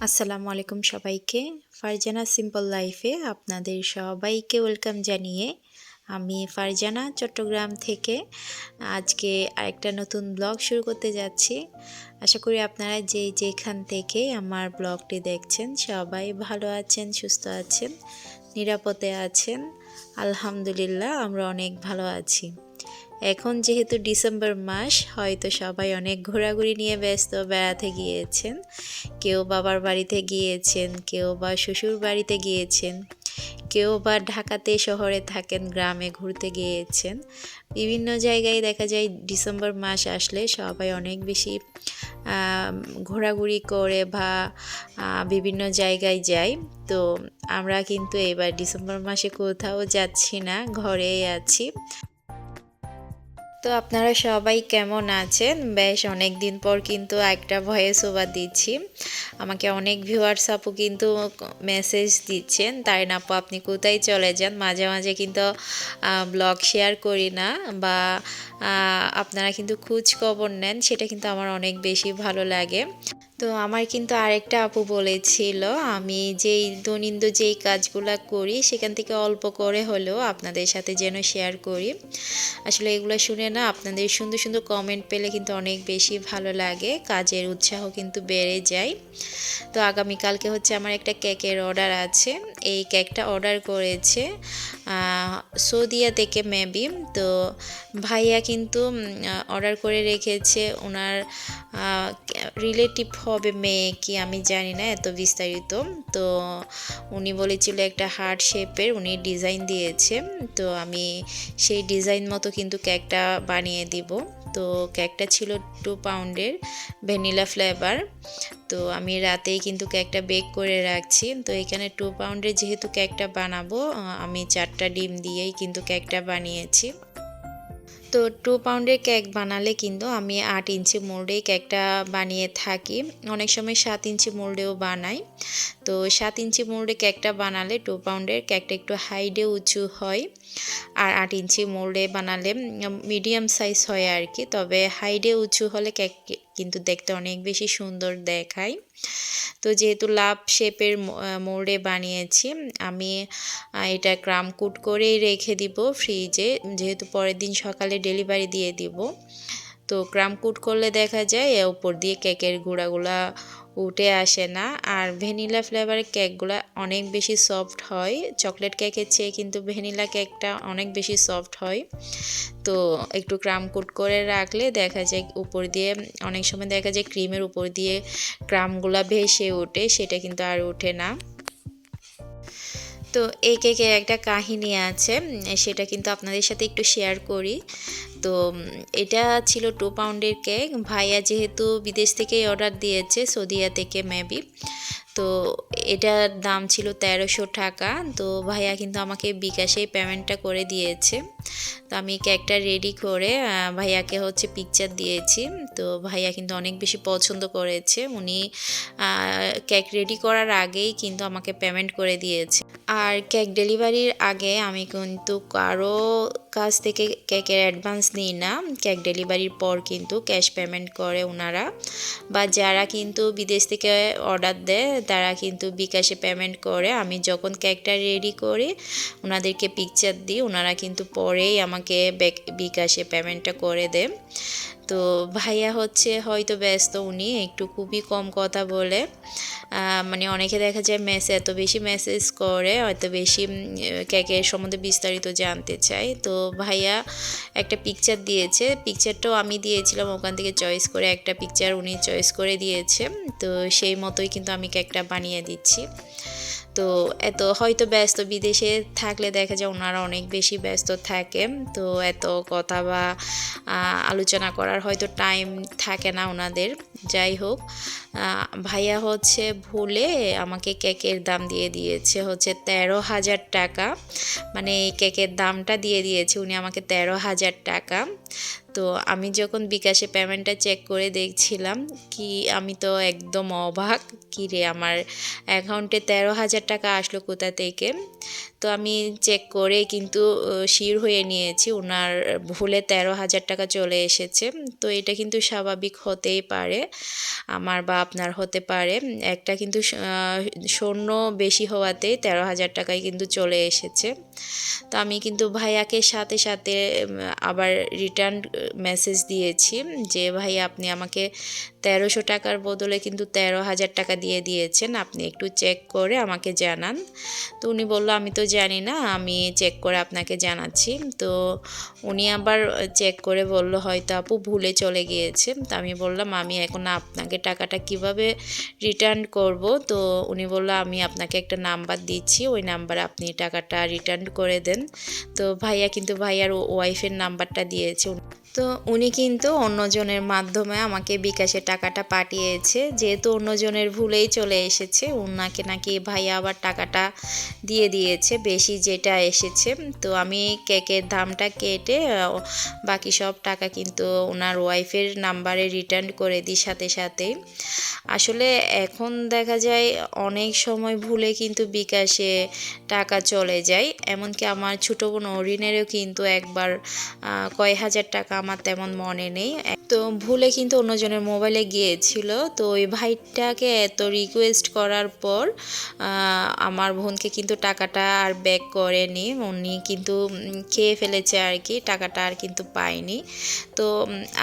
আসসালামু আলাইকুম সবাইকে। ফারজানা সিম্পল লাইফে আপনাদের সবাইকে ওয়েলকাম জানিয়ে আমি ফারজানা চট্টগ্রাম থেকে আজকে আরেকটা নতুন ব্লগ শুরু করতে যাচ্ছি। আশা করি আপনারা যেখান থেকে আমার ব্লগটি দেখছেন সবাই ভালো আছেন, সুস্থ আছেন, নিরাপদে আছেন। আলহামদুলিল্লাহ আমরা অনেক ভালো আছি। এখন যেহেতু ডিসেম্বর মাস, হয়তো সবাই অনেক ঘোরাঘুরি নিয়ে ব্যস্ত, বেড়াতে গিয়েছেন, কেউ বাবার বাড়িতে গিয়েছেন, কেউ বা শ্বশুর বাড়িতে গিয়েছেন, কেউ বা ঢাকাতে শহরে থাকেন, গ্রামে ঘুরতে গিয়েছেন। বিভিন্ন জায়গায় দেখা যায় ডিসেম্বর মাস আসলে সবাই অনেক বেশি ঘোরাঘুরি করে বা বিভিন্ন জায়গায় যায়। তো আমরা কিন্তু এবার ডিসেম্বর মাসে কোথাও যাচ্ছি না, ঘরেই আছি। তো আপনারা সবাই কেমন আছেন? বেশ অনেক দিন পর কিন্তু একটা ভয়েস ওভার দিচ্ছি। আমাকে অনেক ভিউয়ার্স আপু কিন্তু মেসেজ দিচ্ছেন, তারিন আপু আপনি কোথায় চলে যান, মাঝে মাঝে কিন্তু ব্লগ শেয়ার করি না বা আপনারা কিন্তু খোঁজ খবর নেন, সেটা কিন্তু আমার অনেক বেশি ভালো লাগে। তো আমার কিন্তু আরেকটা আপু বলেছিল আমি দৈনন্দিন যেই কাজগুলো করি সেখান থেকে অল্প করে হলেও আপনাদের সাথে যেন শেয়ার করি। আসলে এগুলো শুনে না আপনাদের সুন্দর সুন্দর কমেন্ট পেলে কিন্তু অনেক বেশি ভালো লাগে, কাজের উৎসাহ কিন্তু বেড়ে যায়। তো আগামীকালকে হচ্ছে আমার একটা কেকের অর্ডার আছে। এই কেকটা অর্ডার করেছে সৌদিয়া থেকে মেবি। তো ভাইয়া কিন্তু অর্ডার করে রেখেছে, ওনার রিলেটিভ হবে মেয়ে কি আমি জানি না এত বিস্তারিত। তো উনি বলেছিল একটা হার্ট শেপের উনি ডিজাইন দিয়েছে, তো আমি সেই ডিজাইন মতো কিন্তু কেকটা বানিয়ে দিব। তো কেকটা ছিল 2 পাউন্ডের ভ্যানিলা ফ্লেভার। তো আমি রাতেই কিন্তু কেকটা বেক করে রাখছি। তো এখানে 2 পাউন্ডের যেহেতু কেকটা বানাবো, আমি 4টা ডিম দিয়েই কিন্তু কেকটা বানিয়েছি। তো 2 পাউন্ডের কেক বানালে কিন্তু আমি 8 ইঞ্চি মোল্ডেই কেকটা বানিয়ে থাকি, অনেক সময় 7 ইঞ্চি মোল্ডেও বানাই। তো 7 ইঞ্চি মোল্ডে কেকটা বানালে 2 পাউন্ডের কেকটা একটু হাইডে উঁচু হয়, আর 8 ইঞ্চি মোল্ডে বানালে মিডিয়াম সাইজ হয় আর কি। তবে হাইডে উঁচু হলে কেক কিন্তু দেখতে অনেক বেশি সুন্দর দেখায়। তো যেহেতু লাভ শেপের মোল্ডে বানিয়েছি, আমি এটা ক্রাম কোট করেই রেখে দিব ফ্রিজে, যেহেতু পরের দিন সকালে ডেলিভারি দিয়ে দিব। তো ক্রাম কোট করলে দেখা যায় উপর দিয়ে কেকের গুঁড়াগুলা উঠে আসে না, আর ভ্যানিলা ফ্লেভারের কেকগুলো অনেক বেশি সফট হয়। চকলেট কেকের চেয়ে কিন্তু ভ্যানিলা কেকটা অনেক বেশি সফট হয়। তো একটু ক্রাম কোট করে রাখলে দেখা যায় উপর দিয়ে, অনেক সময় দেখা যায় ক্রিমের উপর দিয়ে ক্রামগুলা ভেসে ওঠে, সেটা কিন্তু আর ওঠে না। তো এই কেকের একটা কাহিনী আছে, সেটা কিন্তু আপনাদের সাথে একটু শেয়ার করি। তো এটা ছিল 2 পাউন্ডের কেক। ভাইয়া যেহেতু বিদেশ থেকেই অর্ডার দিয়েছে, সৌদিয়া থেকে মেবি। তো এটার দাম ছিল 1300 টাকা। তো ভাইয়া কিন্তু আমাকে বিকাশেই পেমেন্টটা করে দিয়েছে। তো আমি কেকটা রেডি করে ভাইয়াকে হচ্ছে পিকচার দিয়েছি। তো ভাইয়া কিন্তু অনেক বেশি পছন্দ করেছে, উনি কেক রেডি করার আগেই কিন্তু আমাকে পেমেন্ট করে দিয়েছে। আর কেক ডেলিভারির আগে আমি কিন্তু কারো কাছ থেকে কেকের অ্যাডভান্স নিই না, কেক ডেলিভারির পর কিন্তু ক্যাশ পেমেন্ট করে ওনারা। বা যারা কিন্তু বিদেশ থেকে অর্ডার দেয় তারা কিন্তু বিকাশে পেমেন্ট করে। আমি যখন কেকটা রেডি করি ওনাদেরকে পিকচার দিই, ওনারা কিন্তু পরেই আমাকে বিকাশে পেমেন্টটা করে দেয়। তো ভাইয়া হচ্ছে হয়তো ব্যস্ত, উনি একটু খুবই কম কথা বলে, মানে অনেকে দেখা যায় এত বেশি মেসেজ করে, এত বেশি কেকের সম্বন্ধে বিস্তারিত জানতে চায়। তো ভাইয়া একটা পিকচার দিয়েছে, পিকচারটাও আমি দিয়েছিলাম, ওখান থেকে চয়েস করে একটা পিকচার উনি চয়েস করে দিয়েছে। তো সেই মতোই কিন্তু আমি কেকটা বানিয়ে দিচ্ছি। তো এত হয়তো ব্যস্ত, বিদেশে থাকলে দেখা যায় ওনারা অনেক বেশি ব্যস্ত থাকে, তো এত কথা বা আলোচনা করার হয়তো টাইম থাকে না ওনাদের। যাই হোক, ভাইয়া হচ্ছে ভুলে আমাকে কেকের দাম দিয়ে দিয়েছে হচ্ছে 13,000 টাকা, মানে এই কেকের দামটা দিয়ে দিয়েছে উনি আমাকে 13,000 টাকা। তো আমি যখন বিকাশে পেমেন্টটা চেক করে দেখছিলাম, কি আমি তো একদম অবাক, কি রে আমার অ্যাকাউন্টে 13,000 টাকা আসলো কোথা থেকে। তো তো আমি চেক করে কিন্তু শিওর হয়ে নিয়েছি ওনার ভুলে 13,000 টাকা চলে এসেছে। তো এটা কিন্তু স্বাভাবিক হতেই পারে, আমার বা আপনার হতে পারে। একটা কিন্তু স্বর্ণ বেশি হওয়াতেই 13,000 টাকায় কিন্তু চলে এসেছে। তো আমি কিন্তু ভাইয়াকে সাথে সাথে আবার রিটার্ন মেসেজ দিয়েছি যে ভাইয়া আপনি আমাকে 1300 টাকার বদলে কিন্তু 13,000 টাকা দিয়ে দিয়েছেন, আপনি একটু চেক করে আমাকে জানান। তো উনি বলল আমি তো জানি না, আমি চেক করে আপনাকে জানাচ্ছি। তো উনি আবার চেক করে বলল হয়তো আপু ভুলে চলে গিয়েছে। তো আমি বললাম আমি এখন আপনাকে টাকাটা কিভাবে রিটার্ন করব। তো উনি বলল আমি আপনাকে একটা নাম্বার দিচ্ছি, ওই নাম্বারে আপনি টাকাটা রিটার্ন করে দেন। তো ভাইয়া কিন্তু ভাইয়ার ওয়াইফের নাম্বারটা দিয়েছে। তো উনি কিন্তু অন্যজনের মাধ্যমে আমাকে বিকাশে টাকাটা পাঠিয়েছে, যেহেতু অন্যজনের ভুলেই চলে এসেছে। ওনাকে নাকি ভাইয়া আবার টাকাটা দিয়ে দিয়েছে বেশি যেটা এসেছে। তো আমি কেকের দামটা কেটে বাকি সব টাকা কিন্তু ওনার ওয়াইফের নাম্বারে রিটার্ন করে দিই সাথে সাথেই। আসলে এখন দেখা যায় অনেক সময় ভুলে কিন্তু বিকাশে টাকা চলে যায়। এমনকি আমার ছোটো বোন অরিনেরও কিন্তু একবার কয় হাজার টাকা, আমার তেমন মনে নেই, তো ভুলে কিন্তু অন্যজনের মোবাইলে গিয়েছিল। তো ওই ভাইটাকে এত রিকোয়েস্ট করার পর আমার বোনকে কিন্তু টাকাটা আর ব্যাক করেনি, উনি কিন্তু খেয়ে ফেলেছে আর কি, টাকাটা আর কিন্তু পায়নি। তো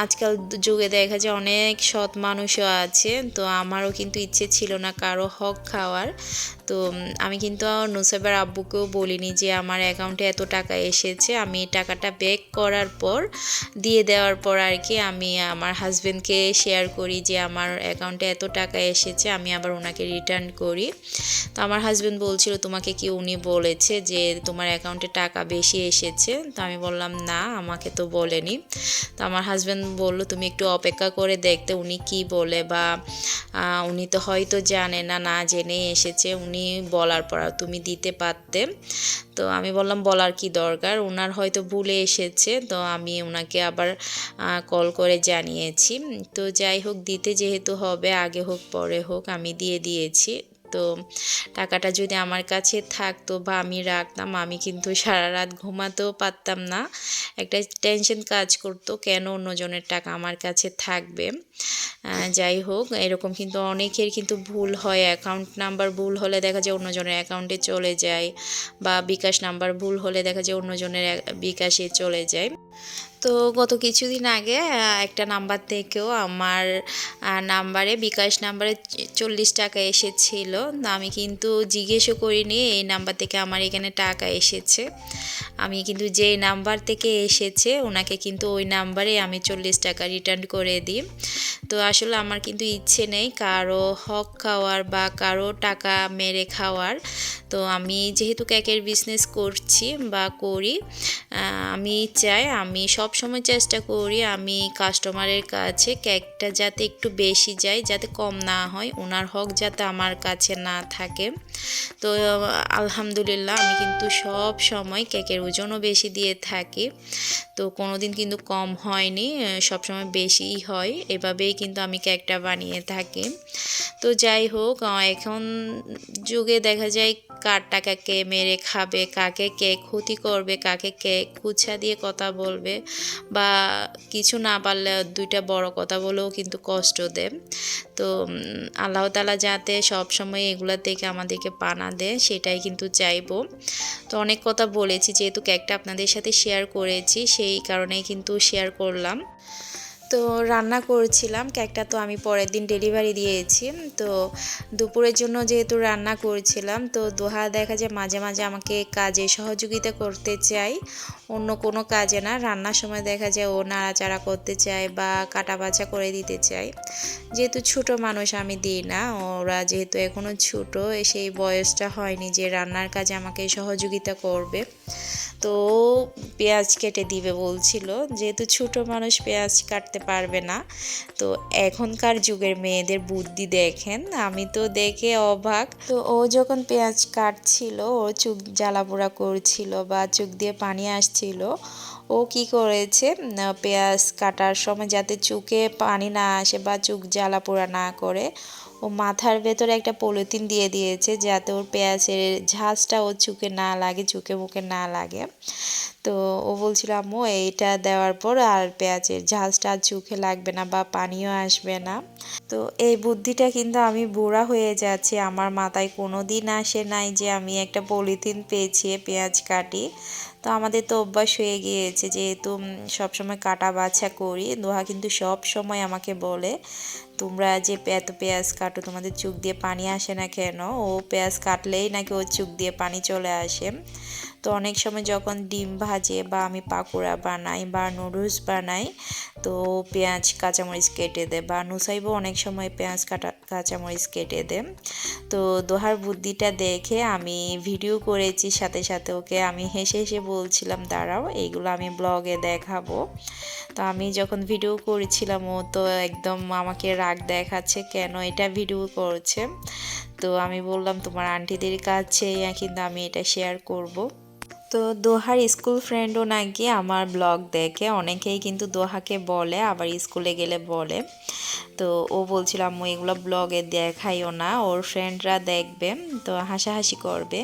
আজকাল যুগে দেখা যায় অনেক সৎ মানুষও আছে। তো আমারও কিন্তু ইচ্ছে ছিল না কারো হক খাওয়ার। তো আমি কিন্তু নুসাইবার আব্বুকেও বলিনি যে আমার অ্যাকাউন্টে এত টাকা এসেছে। আমি টাকাটা ব্যাক করার পর দিয়ে দেওয়ার পর আর কি আমি আমার হাজব্যান্ডকে শেয়ার করি যে আমার অ্যাকাউন্টে এত টাকা এসেছে, আমি আবার ওনাকে রিটার্ন করি। তো আমার হাজব্যান্ড বলছিল তোমাকে কি উনি বলেছে যে তোমার অ্যাকাউন্টে টাকা বেশি এসেছে? তো আমি বললাম না, আমাকে তো বলেনি। তো আমার হাজব্যান্ড বললো তুমি একটু অপেক্ষা করে দেখতে উনি কি বলে, বা উনি তো হয়তো জানে না, না জেনেই এসেছে, উনি বলার পর তুমি দিতে পারতে। তো আমি বললাম বলার কি দরকার, ওনার হয়তো ভুলে এসেছে। তো আমি ওনাকে আবার কল করে জানিয়েছি। তো যাই হোক, দিতে যেহেতু হবে, আগে হোক পরে হোক, আমি দিয়ে দিয়েছি। তো টাকাটা যদি আমার কাছে থাকতো বা আমি রাখতাম, আমি কিন্তু সারা রাত ঘুমাতেও পারতাম না। একটা টেনশন কাজ করতো কেন অন্যজনের টাকা আমার কাছে থাকবে। যাই হোক, এরকম কিন্তু অনেকের কিন্তু ভুল হয়, অ্যাকাউন্ট নাম্বার ভুল হলে দেখা যায় অন্যজনের অ্যাকাউন্টে চলে যায়, বা বিকাশ নাম্বার ভুল হলে দেখা যায় অন্যজনের বিকাশে চলে যায়। তো গত কিছুদিন আগে একটা নাম্বার থেকেও আমার নাম্বারে, বিকাশ নাম্বারে 40 টাকা এসেছিল। আমি কিন্তু জিজ্ঞেসও করিনি এই নাম্বার থেকে আমার এখানে টাকা এসেছে। আমি কিন্তু যেই নাম্বার থেকে এসেছে ওনাকে কিন্তু ওই নাম্বারে আমি 40 টাকা রিটার্ন করে দিই। তো আসলে আমার কিন্তু ইচ্ছে নেই কারো হক খাওয়ার বা কারো টাকা মেরে খাওয়ার। তো আমি যেহেতু কেকের বিজনেস করছি বা করি, আমি চাই, আমি সব সময় চেষ্টা করি আমি কাস্টমারের কাছে কেকটা যাতে একটু বেশি যায়, যাতে কম না হয়, ওনার হক যাতে আমার কাছে না থাকে। তো আলহামদুলিল্লাহ আমি কিন্তু সব সময় কেকের ওজনও বেশি দিয়ে থাকি। তো কোনো দিন কিন্তু কম হয়নি, সবসময় বেশিই হয়। এভাবেই কিন্তু আমি কেকটা বানিয়ে থাকি। তো যাই হোক, এখন যুগে দেখা যায় কার টাকা কে মেরে খাবে, কাকে কে ক্ষতি করবে, কাকে কে কুচ্ছা দিয়ে কথা বলবে, বা কিছু না পারলে দুইটা বড় কথা বলেও কিন্তু কষ্ট দেয়। তো আল্লাহ তাআলা যাতে সবসময় এগুলা থেকে আমাদেরকে পানা দেয় সেটাই কিন্তু চাইবো। তো অনেক কথা বলেছি, যেহেতু কেকটা আপনাদের সাথে শেয়ার করেছি সেই কারণেই কিন্তু শেয়ার করলাম। তো রান্না করছিলাম, কেকটা তো আমি পরের দিন ডেলিভারি দিয়েছি। তো দুপুরের জন্য যেহেতু রান্না করছিলাম, তো দোহা দেখা যায় মাঝে মাঝে আমাকে কাজে সহযোগিতা করতে চাই, অন্য কোনো কাজে না। রান্নার সময় দেখা যায় ও নাড়াচাড়া করতে চায় বা কাটা বাছা করে দিতে চায়। যেহেতু ছোট মানুষ আমি দিই না, ওরা যেহেতু এখনও ছোট, সেই বয়সটা হয়নি যে রান্নার কাজে আমাকে সহযোগিতা করবে। তো পেঁয়াজ কেটে দিবে বলছিল, যেহেতু ছোট মানুষ পেঁয়াজ কাটতে পারবে না। তো এখনকার যুগের মেয়েদের বুদ্ধি দেখেন, আমি তো দেখে অবাক। তো ও যখন পেঁয়াজ কাটছিল, ও চোখ জ্বালাপোড়া করছিল বা চোখ দিয়ে পানি আসছিল, ও কি করেছে, পেঁয়াজ কাটার সময় যাতে চোখে পানি না আসে বা চোখ জ্বালাপোড়া না করে, ও ও মাথার ভেতরে একটা পলিথিন দিয়ে দিয়েছে যাতে ওর পেঁয়াজের ঝাঁজটা ওর চোখে না লাগে, চোখে মুখে না লাগে। তো ও বলছিল আম্মু এইটা দেওয়ার পর আর পেঁয়াজের ঝাঁজটা আর চোখে লাগবে না বা পানিও আসবে না। তো এই বুদ্ধিটা কিন্তু আমি বুড়া হয়ে যাচ্ছি, আমার মাথায় কোনো দিন আসে নাই যে আমি একটা পলিথিন পেঁচিয়ে পেঁয়াজ কাটি। তো আমাদের তো অভ্যাস হয়ে গিয়েছে, যেহেতু সবসময় কাটা বাছা করি। দোহা কিন্তু সব সময় আমাকে বলে তোমরা যে এত পেঁয়াজ কাটো তোমাদের চোখ দিয়ে পানি আসে না কেন? ও পেঁয়াজ কাটলেই নাকি ওর চোখ দিয়ে পানি চলে আসে। তো অনেক সময় যখন ডিম ভাজে বা আমি পাকোড়া বানাই বা নুডলস বানাই, তো পেঁয়াজ কাঁচামরিচ কেটে দেয়, বা নুসাইবও অনেক সময় পেঁয়াজ কাঁচামরিচ কেটে দেয়। তো দোহার বুদ্ধিটা দেখে আমি ভিডিও করেছি, সাথে সাথে ওকে আমি হেসে হেসে বলছিলাম দাঁড়াও এইগুলো আমি ব্লগে দেখাবো। তো আমি যখন ভিডিও করেছিলাম ও তো একদম আমাকে রাগ দেখাচ্ছে কেন এটা ভিডিও করছে। তো আমি বললাম তোমার আন্টিদের কাছে কিন্তু আমি এটা শেয়ার করব। তো দোহার স্কুল ফ্রেন্ডও নাকি আমার ব্লগ দেখে, অনেকেই কিন্তু দোহাকে বলে আবার স্কুলে গেলে বলে। তো ও বলছিল আম্মু এগুলো ব্লগে দেখাইও না, ওর ফ্রেন্ডরা দেখবে তো হাসাহাসি করবে।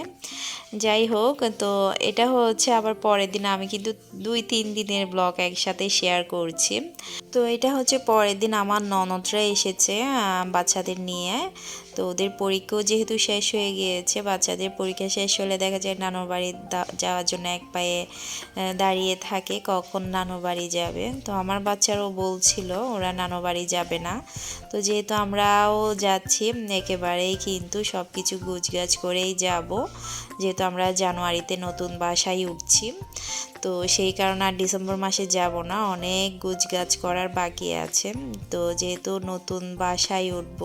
যাই হোক, তো এটা হচ্ছে আবার পরের দিন আমি কিন্তু 2-3 দিনের ব্লগ একসাথে শেয়ার করছি। তো এটা হচ্ছে পরের দিন আমার ননদরা এসেছে বাচ্চাদের নিয়ে। তো ওদের পরীক্ষাও যেহেতু শেষ হয়ে গিয়েছে, বাচ্চাদের পরীক্ষা শেষ হলে দেখা যায় নানুর বাড়ি যাওয়ার জন্য এক পায়ে দাঁড়িয়ে থাকে কখন নানুর বাড়ি যাবে। তো আমার বাচ্চারাও বলছিল ওরা নানুর বাড়ি যাবে না। তো যেহেতু আমরাও যাচ্ছি একেবারেই কিন্তু সব কিছু গুছগাছ করেই যাব, যেহেতু আমরা জানুয়ারিতে নতুন বাসায় উঠছি। তো সেই কারণে আর ডিসেম্বর মাসে যাব না, অনেক গুছগাছ করার বাকি আছে। তো যেহেতু নতুন বাসায় উঠব,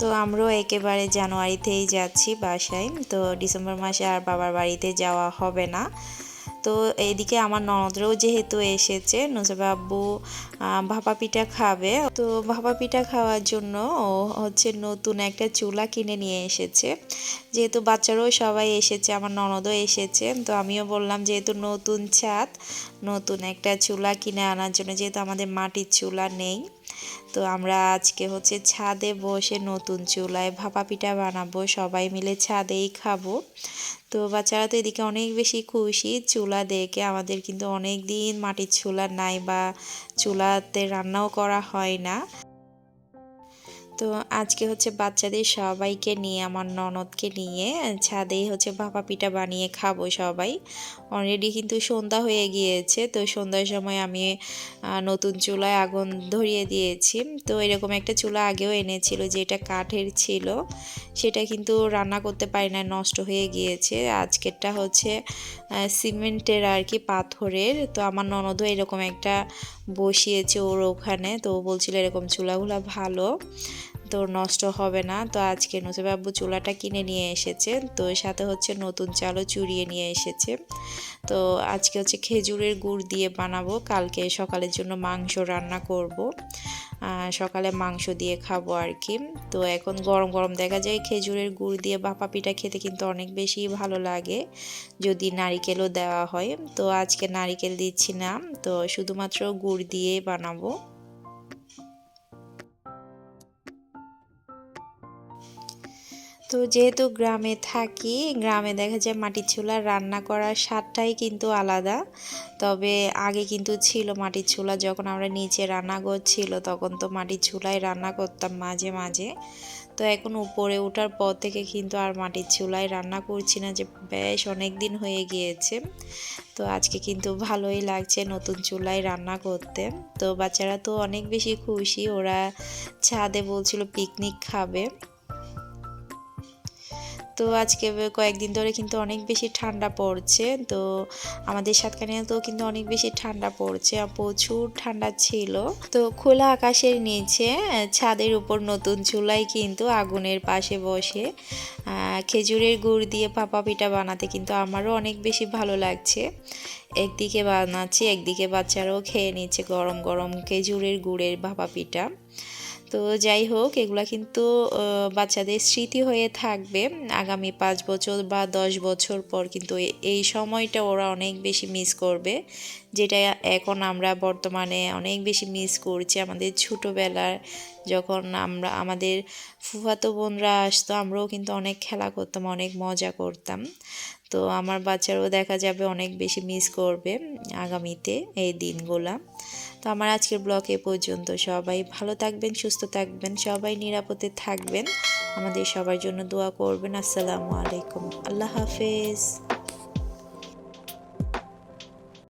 তো আমরাও একেবারে জানুয়ারিতেই যাচ্ছি বাসায়। তো ডিসেম্বর মাসে আর বাবার বাড়িতে যাওয়া হবে না। তো এইদিকে আমার ননদরাও যেহেতু এসেছে, নুসরাত আব্বু ভাপা পিঠা খাবে। তো ভাপা পিঠা খাওয়ার জন্য ও হচ্ছে নতুন একটা চুলা কিনে নিয়ে এসেছে। যেহেতু বাচ্চারাও সবাই এসেছে, আমার ননদও এসেছে, তো আমিও বললাম যেহেতু নতুন ছাদ, নতুন একটা চুলা কিনে আনার জন্য, যেহেতু আমাদের মাটির চুলা নেই। তো আমরা আজকে হচ্ছে ছাদে বসে নতুন চুলায় ভাপা পিঠা বানাবো, সবাই মিলে ছাদেই খাবো। তো বাচ্চারা তো এদিকে অনেক বেশি খুশি চুলা দেখে, আমাদের কিন্তু অনেক দিন মাটির চুলা নাই বা চুলাতে রান্নাও করা হয় না। তো আজকে হচ্ছে বাচ্চাদের সবাইকে নিয়ে, আমার ননদকে নিয়ে ছাদেই হচ্ছে ভাপা পিঠা বানিয়ে খাবো সবাই। অলরেডি কিন্তু সন্ধ্যা হয়ে গিয়েছে, তো সন্ধ্যার সময় আমি নতুন চুলায় আগুন ধরিয়ে দিয়েছি। তো এরকম একটা চুলা আগেও এনেছিল যেটা কাঠের ছিল, সেটা কিন্তু রান্না করতে পারি না, নষ্ট হয়ে গিয়েছে। আজকেরটা হচ্ছে সিমেন্টের আর কি, পাথরের। তো আমার ননদও এরকম একটা বসিয়েছে ওর ওখানে, তো ও বলছিল এরকম চুলাগুলো ভালো, তো নষ্ট হবে না। তো আজকে নুসরাত আব্বু চুলাটা কিনে নিয়ে এসেছে, তো সাথে হচ্ছে নতুন চালও চুরিয়ে নিয়ে এসেছে। তো আজকে হচ্ছে খেজুরের গুড় দিয়ে বানাবো, কালকে সকালের জন্য মাংস রান্না করব, সকালে মাংস দিয়ে খাবো আর কি। তো এখন গরম গরম দেখা যায় খেজুরের গুড় দিয়ে ভাপা পিঠা খেতে কিন্তু অনেক বেশি ভালো লাগে, যদি নারিকেলও দেওয়া হয়। তো আজকে নারিকেল দিচ্ছি না, তো শুধুমাত্র গুড় দিয়ে বানাবো। তো যেহেতু গ্রামে থাকি, গ্রামে দেখা যায় মাটির চুলার রান্না করার স্বাদটাই কিন্তু আলাদা। তবে আগে কিন্তু ছিল মাটির চুলা, যখন আমরা নিচে রান্নাঘর ছিল তখন তো মাটির চুলায় রান্না করতাম মাঝে মাঝে। তো এখন উপরে ওঠার পর থেকে কিন্তু আর মাটির চুলায় রান্না করছি না, যে বেশ অনেক দিন হয়ে গিয়েছে। তো আজকে কিন্তু ভালোই লাগছে নতুন চুলায় রান্না করতে। তো বাচ্চারা তো অনেক বেশি খুশি, ওরা ছাদে বলছিল পিকনিক খাবে। তো আজকে কয়েকদিন ধরে কিন্তু অনেক বেশি ঠান্ডা পড়ছে, তো আমাদের সাতকানিয়াতেও কিন্তু অনেক বেশি ঠান্ডা পড়ছে, প্রচুর ঠান্ডা ছিল। তো খোলা আকাশের নিচে ছাদের উপর নতুন চুলায় কিন্তু আগুনের পাশে বসে খেজুরের গুড় দিয়ে ভাপা পিঠা বানাতে কিন্তু আমারও অনেক বেশি ভালো লাগছে। একদিকে বানাচ্ছি, একদিকে বাচ্চারাও খেয়ে নিচ্ছে গরম গরম খেজুরের গুড়ের ভাপা পিঠা। তো যাই হোক, এগুলা কিন্তু বাচ্চাদের স্মৃতি হয়ে থাকবে আগামী 5 বছর বা 10 বছর পর, কিন্তু এই সময়টা ওরা অনেক বেশি মিস করবে, যেটা এখন আমরা বর্তমানে অনেক বেশি মিস করছি। আমাদের ছোটোবেলার যখন আমাদের ফুফাতো বোনরা আসতো, আমরাও কিন্তু অনেক খেলা করতাম, অনেক মজা করতাম। তো আমার বাচ্চারাও দেখা যাবে অনেক বেশি মিস করবে আগামীতে এই দিনগুলা। তো আমার আজকের ব্লগ এ পর্যন্ত। সবাই ভালো থাকবেন, সুস্থ থাকবেন, সবাই নিরাপদে থাকবেন, আমাদের সবার জন্য দোয়া করবেন। আসসালামু আলাইকুম, আল্লাহ হাফেজ।